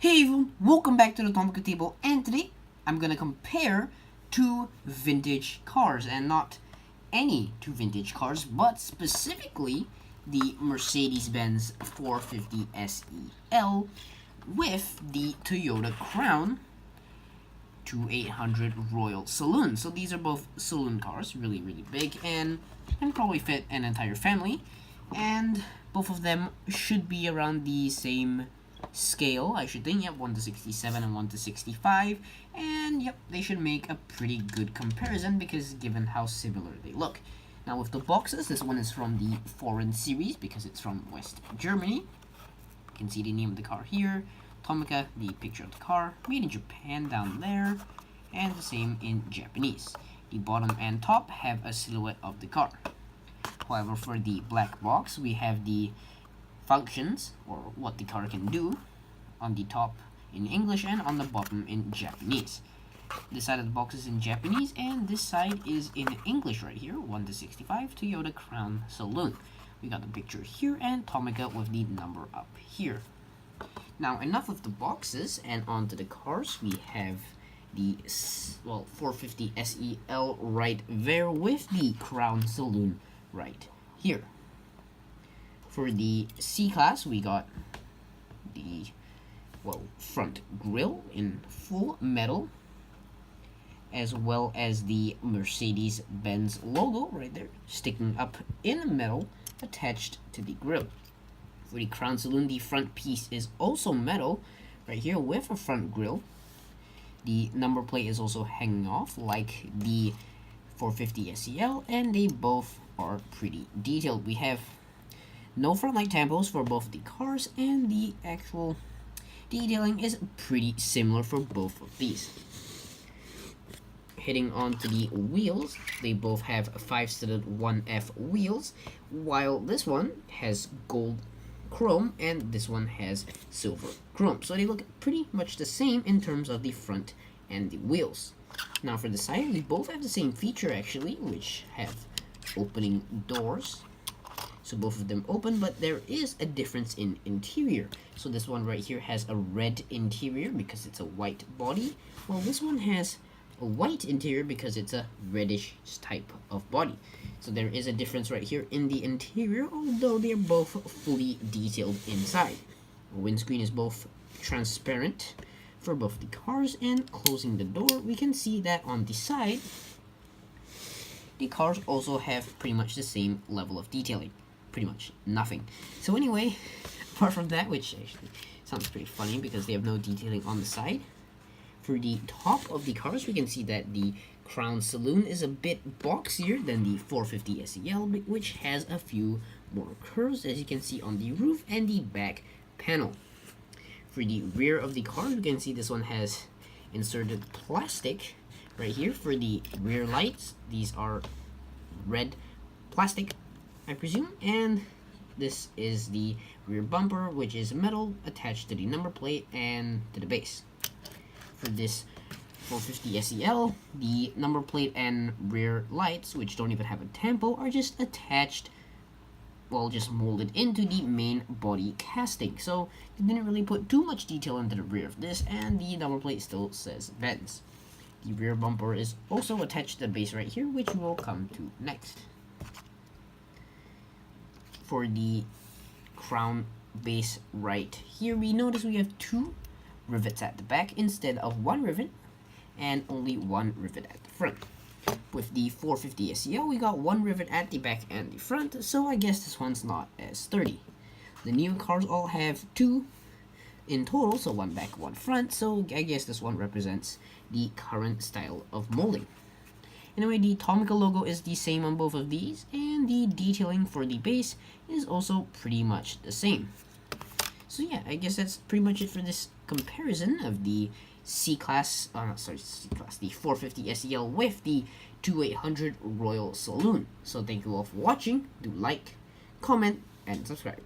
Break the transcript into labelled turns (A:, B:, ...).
A: Hey everyone, welcome back to the Tomica Table, and today I'm gonna compare two vintage cars, and not any two vintage cars, but specifically the Mercedes-Benz 450 SEL with the Toyota Crown 2800 Royal Saloon. So these are both saloon cars, really big, and can probably fit an entire family, and both of them should be around the same scale, I should think. Yep, 1 to 67 and 1 to 65, and yep, they should make a pretty good comparison because given how similar they look. Now with the boxes, this one is from the foreign series because it's from West Germany. You can see the name of the car here, Tomica, the picture of the car, made in Japan down there, and the same in Japanese. The bottom and top have a silhouette of the car. However, for the black box, we have the functions, or what the car can do, on the top in English and on the bottom in Japanese. This side of the box is in Japanese, and this side is in English right here, 1 to 65, Toyota Crown Saloon. We got the picture here, and Tomica with the number up here. Now, enough of the boxes, and onto the cars. We have the 450 SEL right there with the Crown Saloon right here. For the C-Class, we got the, front grille in full metal, as well as the Mercedes-Benz logo right there, sticking up in metal, attached to the grille. For the Crown Saloon, the front piece is also metal, right here with a front grille. The number plate is also hanging off, like the 450 SEL, and they both are pretty detailed. We have no front light tampos for both the cars, and the actual detailing is pretty similar for both of these. Heading on to the wheels, they both have 5-studded 1F wheels, while this one has gold chrome and this one has silver chrome. So they look pretty much the same in terms of the front and the wheels. Now for the side, they both have the same feature actually, which have opening doors. So both of them open, but there is a difference in interior. So this one right here has a red interior because it's a white body, while this one has a white interior because it's a reddish type of body. So there is a difference right here in the interior, although they're both fully detailed inside. The windscreen is both transparent for both the cars, and closing the door, we can see that on the side, the cars also have pretty much the same level of detailing. Pretty much nothing. So anyway, apart from that, which actually sounds pretty funny because they have no detailing on the side, for the top of the cars, we can see that the Crown Saloon is a bit boxier than the 450 SEL, which has a few more curves, as you can see on the roof and the back panel. For the rear of the car, you can see this one has inserted plastic right here for the rear lights. These are red plastic, I presume, and this is the rear bumper, which is metal attached to the number plate and to the base. For this 450 SEL, the number plate and rear lights, which don't even have a tampo, are just attached, just molded into the main body casting. So they didn't really put too much detail into the rear of this, and the number plate still says Benz. The rear bumper is also attached to the base right here, which we'll come to next. For the crown base right here, we notice we have 2 rivets at the back instead of 1 rivet, and only 1 rivet at the front. With the 450 SEL, we got 1 rivet at the back and the front, so I guess this one's not as sturdy. The new cars all have 2 in total, so 1 back, 1 front, so I guess this one represents the current style of molding. Anyway, the Tomica logo is the same on both of these, and the detailing for the base is also pretty much the same. So yeah, I guess that's pretty much it for this comparison of the C-Class, the 450 SEL with the 2800 Royal Saloon. So thank you all for watching. Do like, comment, and subscribe.